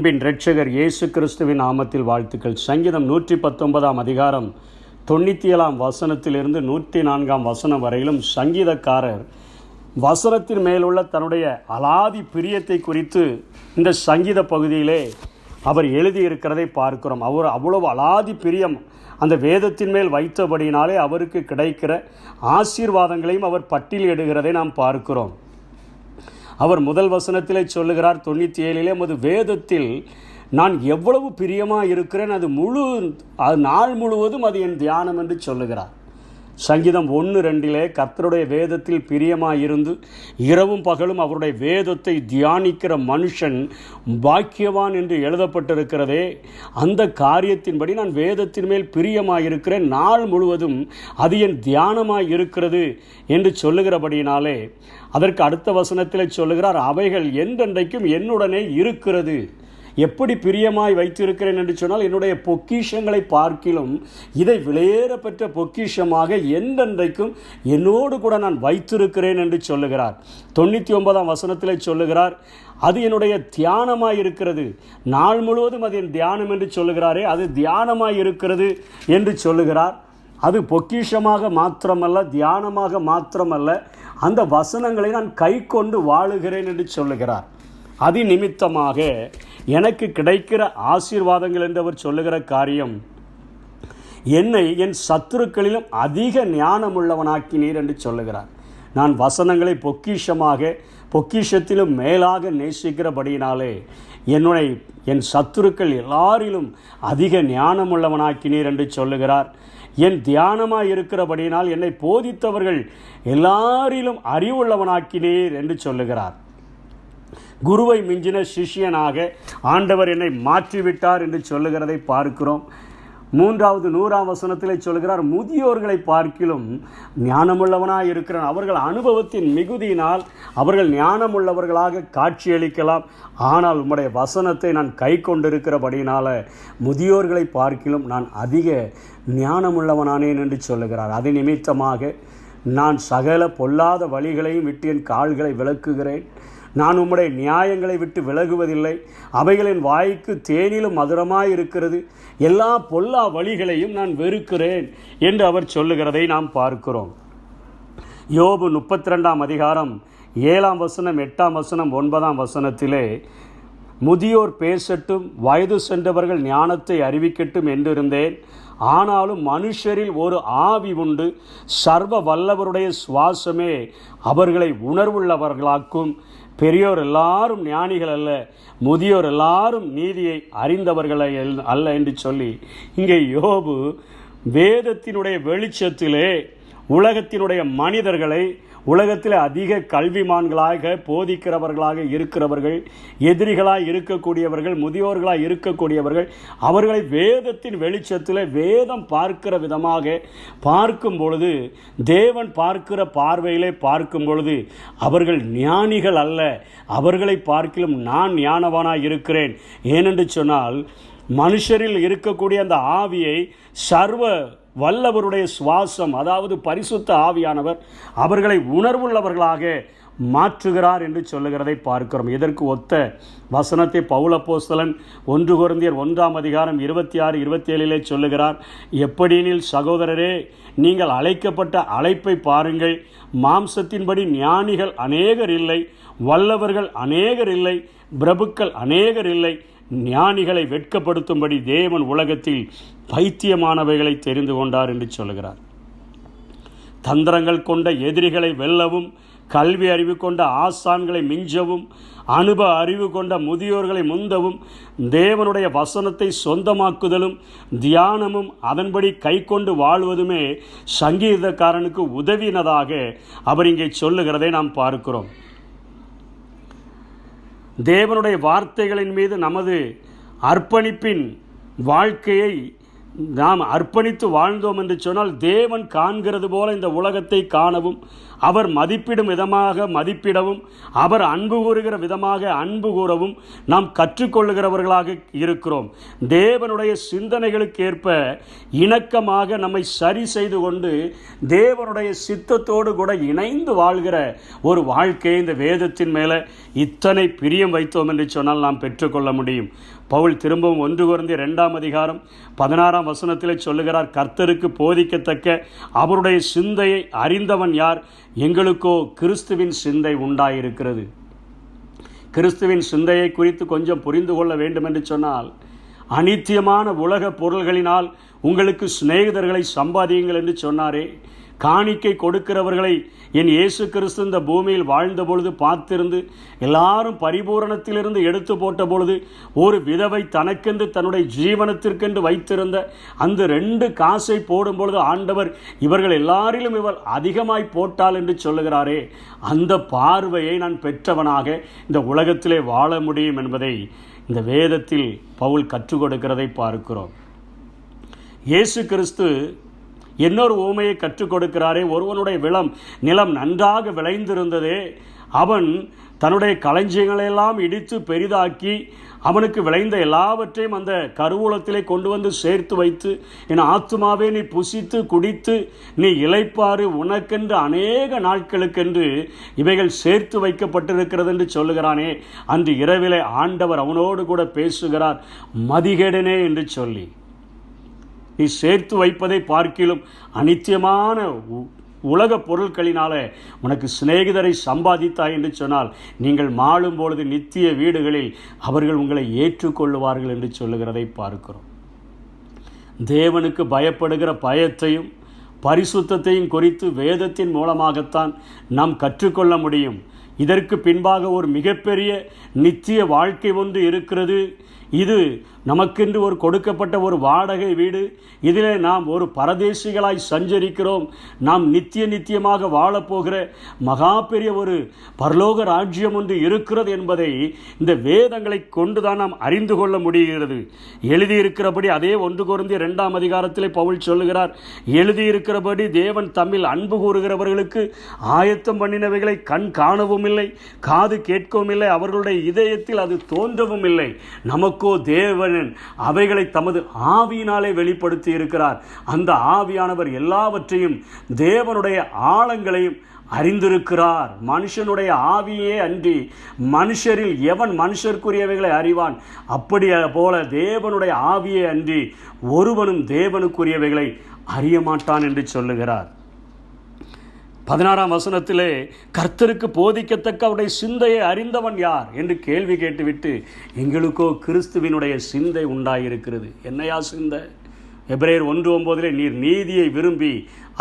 அன்பின் இரட்சகர் இயேசு கிறிஸ்துவின் நாமத்தில் வாழ்த்துக்கள். சங்கீதம் 119 அதிகாரம் 97 வசனத்திலிருந்து 104 வசனம் வரையிலும் சங்கீதக்காரர் வசனத்தின் மேலுள்ள தன்னுடைய அலாதி பிரியத்தை குறித்து இந்த சங்கீத பகுதியிலே அவர் எழுதியிருக்கிறதை பார்க்கிறோம். அவர் அவ்வளவு அலாதி பிரியம் அந்த வேதத்தின் மேல் வைத்தபடியினாலே அவருக்கு கிடைக்கிற ஆசீர்வாதங்களையும் அவர் பட்டியலிடுகிறதை நாம் பார்க்கிறோம். அவர் முதல் வசனத்திலே சொல்லுகிறார், 97 உமது வேதத்தில் நான் எவ்வளவு பிரியமாக இருக்கிறேன், அது நாள் முழுவதும் அது என் தியானம் என்று சொல்லுகிறார். சங்கீதம் 1:2 கர்த்தருடைய வேதத்தில் பிரியமாக இருந்து இரவும் பகலும் அவருடைய வேதத்தை தியானிக்கிற மனுஷன் பாக்கியவான் என்று எழுதப்பட்டிருக்கிறதே. அந்த காரியத்தின்படி நான் வேதத்தின் மேல் பிரியமாக இருக்கிறேன், நாள் முழுவதும் அது என் தியானமாக இருக்கிறது என்று சொல்லுகிறபடியினாலே அதற்கு அடுத்த வசனத்தில் சொல்லுகிறார், அவைகள் என்றென்றைக்கும் என்னுடனே இருக்கிறது. எப்படி பிரியமாய் வைத்திருக்கிறேன் என்று சொன்னால், என்னுடைய பொக்கிஷங்களை பார்க்கிலும் இதை விலையேற பெற்ற பொக்கிஷமாக என்றென்றைக்கும் என்னோடு கூட நான் வைத்திருக்கிறேன் என்று சொல்லுகிறார். 99 வசனத்தில் சொல்லுகிறார், அது என்னுடைய தியானமாய் இருக்கிறது. நாள் முழுவதும் அது என் தியானம் என்று சொல்லுகிறாரே, அது தியானமாய் இருக்கிறது என்று சொல்லுகிறார். அது பொக்கிஷமாக மாத்திரமல்ல, தியானமாக மாத்திரமல்ல, அந்த வசனங்களை நான் கை கொண்டு வாழுகிறேன் என்று சொல்லுகிறார். அது நிமித்தமாக எனக்கு கிடைக்கிற ஆசீர்வாதங்கள் என்று அவர் சொல்லுகிற காரியம், என்னை என் சத்துருக்களிலும் அதிக ஞானமுள்ளவனாக்கினீர் என்று சொல்லுகிறார். நான் வசனங்களை பொக்கிஷத்திலும் மேலாக நேசிக்கிறபடியினாலே என் சத்துருக்கள் எல்லாரிலும் அதிக ஞானமுள்ளவனாக்கினீர் என்று சொல்லுகிறார். என் தியானமாக இருக்கிறபடியினால் என்னை போதித்தவர்கள் எல்லாரிலும் அறிவுள்ளவனாக்கினீர் என்று சொல்லுகிறார். குருவை மிஞ்சின சிஷ்யனாக ஆண்டவர் என்னை மாற்றிவிட்டார் என்று சொல்லுகிறதை பார்க்கிறோம். 100 வசனத்தில் சொல்கிறார், முதியோர்களை பார்க்கிலும் ஞானமுள்ளவனாக இருக்கிறான். அவர்கள் அனுபவத்தின் மிகுதியினால் அவர்கள் ஞானமுள்ளவர்களாக காட்சியளிக்கலாம். ஆனால் உம்முடைய வசனத்தை நான் கை கொண்டிருக்கிறபடியினால முதியோர்களை பார்க்கிலும் நான் அதிக ஞானமுள்ளவனானேன் என்று சொல்லுகிறார். அது நிமித்தமாக நான் சகல பொல்லாத வழிகளையும் விட்டு என் கால்களை விலக்குகிறேன். நான் உம்முடைய நியாயங்களை விட்டு விலகுவதில்லை. அவைகளின் வாய்க்கு தேனிலும் மதுரமாய் இருக்கிறது. எல்லா பொல்லா வழிகளையும் நான் வெறுக்கிறேன் என்று அவர் சொல்லுகிறதை நாம் பார்க்கிறோம். யோபு 32 அதிகாரம் 7 வசனம் 8 வசனம் 9 வசனத்திலே, முதியோர் பேசட்டும், வயது சென்றவர்கள் ஞானத்தை அறிவிக்கட்டும் என்றிருந்தேன். ஆனாலும் மனுஷரில் ஒரு ஆவி உண்டு, சர்வ வல்லவருடைய சுவாசமே அவர்களை உணர்வுள்ளவர்களாக்கும். பெரியோர் எல்லாரும் ஞானிகள் அல்ல, முதியோர் எல்லாரும் நீதியை அறிந்தவர்களை அல்ல என்று சொல்லி இங்கே யோபு வேதத்தினுடைய வெளிச்சத்திலே உலகத்தினுடைய மனிதர்களை, உலகத்தில் அதிக கல்விமான்களாக போதிக்கிறவர்களாக இருக்கிறவர்கள், எதிரிகளாக இருக்கக்கூடியவர்கள், முதியோர்களாக இருக்கக்கூடியவர்கள், அவர்களை வேதத்தின் வெளிச்சத்தில் வேதம் பார்க்கிற விதமாக பார்க்கும் பொழுது, தேவன் பார்க்கிற பார்வையிலே பார்க்கும் பொழுது அவர்கள் ஞானிகள் அல்ல, அவர்களை பார்க்கிலும் நான் ஞானவானாக இருக்கிறேன். ஏனென்று சொன்னால், மனுஷரில் இருக்கக்கூடிய அந்த ஆவியை சர்வ வல்லவருடைய சுவாசம், அதாவது பரிசுத்த ஆவியானவர் அவர்களை உணர்வுள்ளவர்களாக மாற்றுகிறார் என்று சொல்லுகிறதை பார்க்கிறோம். இதற்கு ஒத்த வசனத்தை பவுல் அப்போஸ்தலன் 1 கொரிந்தியர் 1 அதிகாரம் 26, 27 சொல்லுகிறார், எப்படியெனில் சகோதரரே, நீங்கள் அழைக்கப்பட்ட அழைப்பை பாருங்கள். மாம்சத்தின்படி ஞானிகள் அநேகர் இல்லை, வல்லவர்கள் அநேகர் இல்லை, பிரபுக்கள் அநேகர் இல்லை. ஞானிகளை வெட்கப்படுத்தும்படி தேவன் உலகத்தில் பைத்தியமானவைகளை தெரிந்து கொண்டார் என்று சொல்லுகிறார். தந்திரங்கள் கொண்ட எதிரிகளை வெல்லவும், கல்வி அறிவு கொண்ட ஆசான்களை மிஞ்சவும், அனுபவ அறிவு கொண்ட முதியோர்களை முந்தவும், தேவனுடைய வசனத்தை சொந்தமாக்குதலும் தியானமும் அதன்படி கை கொண்டு வாழ்வதுமே சங்கீதக்காரனுக்கு உதவினதாக அவர் இங்கே சொல்லுகிறதை நாம் பார்க்கிறோம். தேவனுடைய வார்த்தைகளின் மீது நமது அர்ப்பணிப்பின் வாழ்க்கையை நாம் அர்ப்பணித்து வாழ்ந்தோம் என்று சொன்னால், தேவன் காண்கிறது போல இந்த உலகத்தை காணவும், அவர் மதிப்பிடும் விதமாக மதிப்பிடவும், அவர் அன்பு கூறுகிற விதமாக அன்பு கூறவும் நாம் கற்றுக்கொள்ளுகிறவர்களாக இருக்கிறோம். தேவனுடைய சிந்தனைகளுக்கு ஏற்ப இணக்கமாக நம்மை சரி செய்து கொண்டு தேவனுடைய சித்தத்தோடு கூட இணைந்து வாழ்கிற ஒரு வாழ்க்கையை இந்த வேதத்தின் மேலே இத்தனை பிரியம் வைத்தோம் என்று சொன்னால் நாம் பெற்றுக்கொள்ள முடியும். பவுல் திரும்பவும் 1 கொரிந்தியர் 2:16 சொல்லுகிறார், கர்த்தருக்கு போதிக்கத்தக்க அவருடைய சிந்தையை அறிந்தவன் யார்? எங்களுக்கோ கிறிஸ்துவின் சிந்தை உண்டாயிருக்கிறது. கிறிஸ்துவின் சிந்தையை குறித்து கொஞ்சம் புரிந்து கொள்ள வேண்டும் என்று சொன்னால், அநித்தியமான உலக பொருள்களினால் உங்களுக்கு சிநேகிதர்களை சம்பாதியுங்கள் என்று சொன்னாரே. காணிக்கை கொடுக்கிறவர்களை என் இயேசு கிறிஸ்து இந்த பூமியில் வாழ்ந்த பொழுது பார்த்திருந்து எல்லாரும் பரிபூரணத்திலிருந்து எடுத்து போட்ட பொழுது ஒரு விதவை தனக்கென்று தன்னுடைய ஜீவனத்திற்கென்று வைத்திருந்த அந்த 2 காசை போடும் பொழுது ஆண்டவர் இவர்கள் எல்லாரிலும் இவர் அதிகமாய் போட்டாள் என்று சொல்லுகிறாரே. அந்த பார்வையை நான் பெற்றவனாக இந்த உலகத்திலே வாழ முடியும் என்பதை இந்த வேதத்தில் பவுல் கற்றுக் கொடுக்கிறதை பார்க்கிறோம். இயேசு கிறிஸ்து இன்னொரு உவமையை கற்றுக் கொடுக்கிறாரே. ஒருவனுடைய நிலம் நன்றாக விளைந்திருந்ததே, அவன் தன்னுடைய களஞ்சியங்களெல்லாம் இடித்து பெரிதாக்கி அவனுக்கு விளைந்த எல்லாவற்றையும் அந்த கருவூலத்திலே கொண்டு வந்து சேர்த்து வைத்து, என் ஆத்துமாவே நீ புசித்து குடித்து நீ இளைப்பாறு, உனக்கென்று அநேக நாட்களுக்கென்று இவைகள் சேர்த்து வைக்கப்பட்டிருக்கிறது என்று சொல்லுகிறானே. அன்று இரவிலே ஆண்டவர் அவனோடு கூட பேசுகிறார், மதிகேடனே என்று சொல்லி, நீ சேர்த்து வைப்பதை பார்க்கிலும் அநித்தியமான உலக பொருட்களினால உனக்கு சிநேகிதரை சம்பாதித்தாய் என்று சொன்னால் நீங்கள் மாளும் பொழுது நித்திய வீடுகளில் அவர்கள் உங்களை ஏற்றுக்கொள்ளுவார்கள் என்று சொல்லுகிறதை பார்க்கிறோம். தேவனுக்கு பயப்படுகிற பயத்தையும் பரிசுத்தத்தையும் குறித்து வேதத்தின் மூலமாகத்தான் நாம் கற்றுக்கொள்ள முடியும். இதற்கு பின்பாக ஒரு மிகப்பெரிய நித்திய வாழ்க்கை ஒன்று இருக்கிறது. இது நமக்கென்று ஒரு கொடுக்கப்பட்ட ஒரு வாடகை வீடு. இதிலே நாம் ஒரு பரதேசிகளாய் சஞ்சரிக்கிறோம். நாம் நித்தியமாக வாழப்போகிற மகா பெரிய ஒரு பரலோக ராஜ்யம் ஒன்று இருக்கிறது என்பதை இந்த வேதங்களை கொண்டுதான் நாம் அறிந்து கொள்ள முடிகிறது. எழுதியிருக்கிறபடி அதே 1 கொரிந்தியர் 2 பவுல் சொல்லுகிறார், எழுதியிருக்கிறபடி தேவன் தம்மில் அன்பு கூறுகிறவர்களுக்கு ஆயத்தம் பண்ணினவைகளை கண் காணவும் இல்லை, காது கேட்கவும் இல்லை, அவர்களுடைய இதயத்தில் அது தோன்றவும் இல்லை. நமக்கோ தேவன் அவைகளை தமது ஆவியினாலே வெளிப்படுத்தி இருக்கிறார். அந்த ஆவியானவர் எல்லாவற்றையும் தேவனுடைய ஆழங்களையும் அறிந்திருக்கிறார். மனுஷனுடைய ஆவியே அன்றி மனுஷரில் எவன் மனுஷருக்குரியவைகளை அறிவான்? அப்படி போல தேவனுடைய ஆவியே அன்றி ஒருவனும் தேவனுக்குரியவைகளை அறிய மாட்டான் என்று சொல்லுகிறார். 16 கர்த்தருக்கு போதிக்கத்தக்க அவருடைய சிந்தையை அறிந்தவன் யார் என்று கேள்வி கேட்டுவிட்டு, எங்களுக்கோ கிறிஸ்துவினுடைய சிந்தை உண்டாயிருக்கிறது. என்னையா சிந்தை? எபிரேயர் 1:9 நீர் நீதியை விரும்பி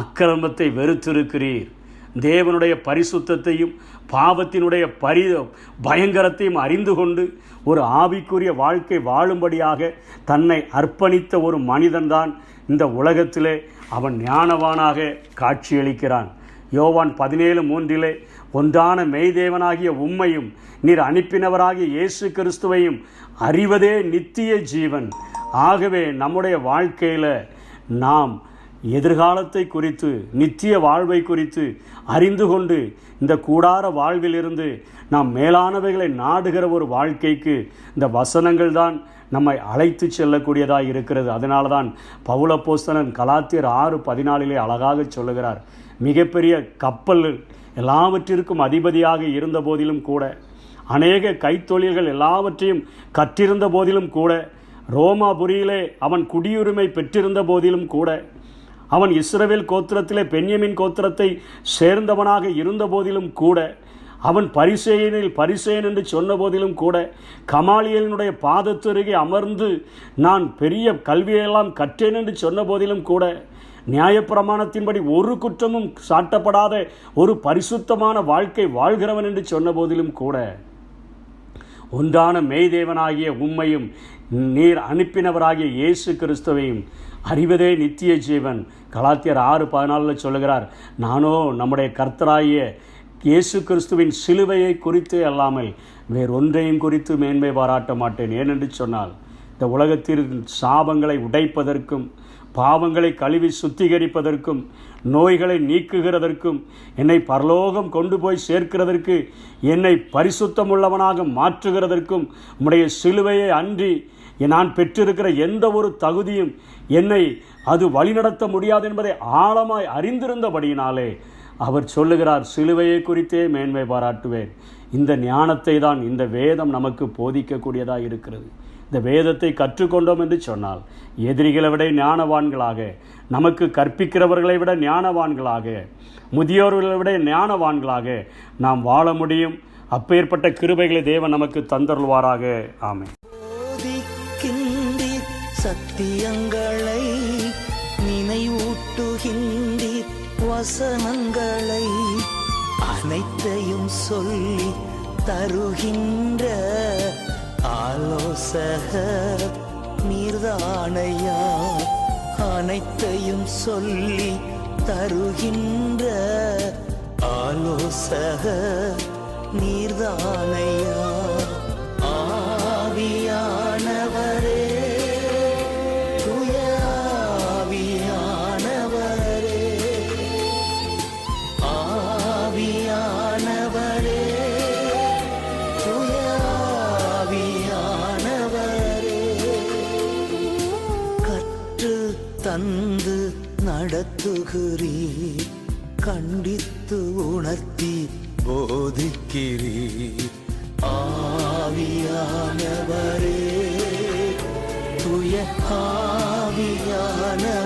அக்கிரமத்தை வெறுத்திருக்கிறீர். தேவனுடைய பரிசுத்தத்தையும் பாவத்தினுடைய பயங்கரத்தையும் அறிந்து கொண்டு ஒரு ஆவிக்குரிய வாழ்க்கை வாழும்படியாக தன்னை அர்ப்பணித்த ஒரு மனிதன்தான் இந்த உலகத்திலே அவன் ஞானவானாக காட்சியளிக்கிறான். யோவான் 17:3 ஒன்றான மெய்தேவனாகிய உம்மையும் நீர் அனுப்பினவராகிய இயேசு கிறிஸ்துவையும் அறிவதே நித்திய ஜீவன். ஆகவே நம்முடைய வாழ்க்கையில் நாம் எதிர்காலத்தை குறித்து நித்திய வாழ்வை குறித்து அறிந்து கொண்டு இந்த கூடார வாழ்விலிருந்து நாம் மேலானவைகளை நாடுகிற ஒரு வாழ்க்கைக்கு இந்த வசனங்கள் தான் நம்மை அழைத்து செல்லக்கூடியதாக இருக்கிறது. அதனால தான் பவுல் அப்போஸ்தலன் கலாத்தியர் 6:14 அழகாக சொல்லுகிறார், மிகப்பெரிய கப்பல் எல்லாவற்றிற்கும் அதிபதியாக இருந்த போதிலும் கூட, அநேக கைத்தொழில்கள் எல்லாவற்றையும் கற்றிருந்த போதிலும் கூட, ரோமாபுரியிலே அவன் குடியுரிமை பெற்றிருந்த போதிலும் கூட, அவன் இஸ்ரவேல் கோத்திரத்திலே பென்யமின் கோத்திரத்தை சேர்ந்தவனாக இருந்த போதிலும் கூட, அவன் பரிசேயன் என்று சொன்ன போதிலும் கூட, கமாலியலினுடைய பாதத்தருகே அமர்ந்து நான் பெரிய கல்வியெல்லாம் கற்றேன் என்று சொன்ன போதிலும் கூட, நியாயப்பிரமாணத்தின்படி ஒரு குற்றமும் சாட்டப்படாத ஒரு பரிசுத்தமான வாழ்க்கை வாழ்கிறவன் என்று சொன்ன போதிலும் கூட, ஒன்றான மெய்தேவனாகிய உம்மையும் நீர் அனுப்பினவராகிய இயேசு கிறிஸ்துவையும் அறிவதே நித்திய ஜீவன். கலாத்தியர் 6:14 சொல்லுகிறார், நானோ நம்முடைய கர்த்தராகிய இயேசு கிறிஸ்துவின் சிலுவையை குறித்து அல்லாமல் வேறொன்றையும் குறித்து மேன்மை பாராட்ட மாட்டேன். ஏனென்று சொன்னால் இந்த உலகத்தில் சாபங்களை உடைப்பதற்கும் பாவங்களை கழுவி சுத்திகரிப்பதற்கும் நோய்களை நீக்குகிறதற்கும் என்னை பரலோகம் கொண்டு போய் சேர்க்கிறதற்கு என்னை பரிசுத்தமுள்ளவனாக மாற்றுகிறதற்கும் உம்முடைய சிலுவையை அன்றி நான் பெற்றிருக்கிற எந்த ஒரு தகுதியும் என்னை அது வழிநடத்த முடியாது என்பதை ஆழமாய் அறிந்திருந்தபடியினாலே அவர் சொல்லுகிறார், சிலுவையை குறித்தே மேன்மை பாராட்டுவேன். இந்த ஞானத்தை தான் இந்த வேதம் நமக்கு போதிக்கக்கூடியதாக இருக்கிறது. இந்த வேதத்தை கற்றுக்கொண்டோம் என்று சொன்னால் எதிரிகளை விட ஞானவான்களாக, நமக்கு கற்பிக்கிறவர்களை விட ஞானவான்களாக, முதியோர்களை விட ஞானவான்களாக நாம் வாழ முடியும். அப்பேற்பட்ட கிருபைகளை தேவன் நமக்கு தந்தருள்வாராக. ஆமென். சத்தியங்களை நினைவூட்டுகின்றீர், வசனங்களை அனைத்தையும் சொல்லி தருகின்ற ஆலோசகர் நீர்தானையா. அனைத்தையும் சொல்லி தருகின்ற ஆலோசகர் நீர்தானையா. ஆவியானவரே, தந்து நடத்துகிறீர், கண்டித்து உணர்த்தி போதிக்கிறீர். ஆவியானவரே, தூய ஆவியானவரே,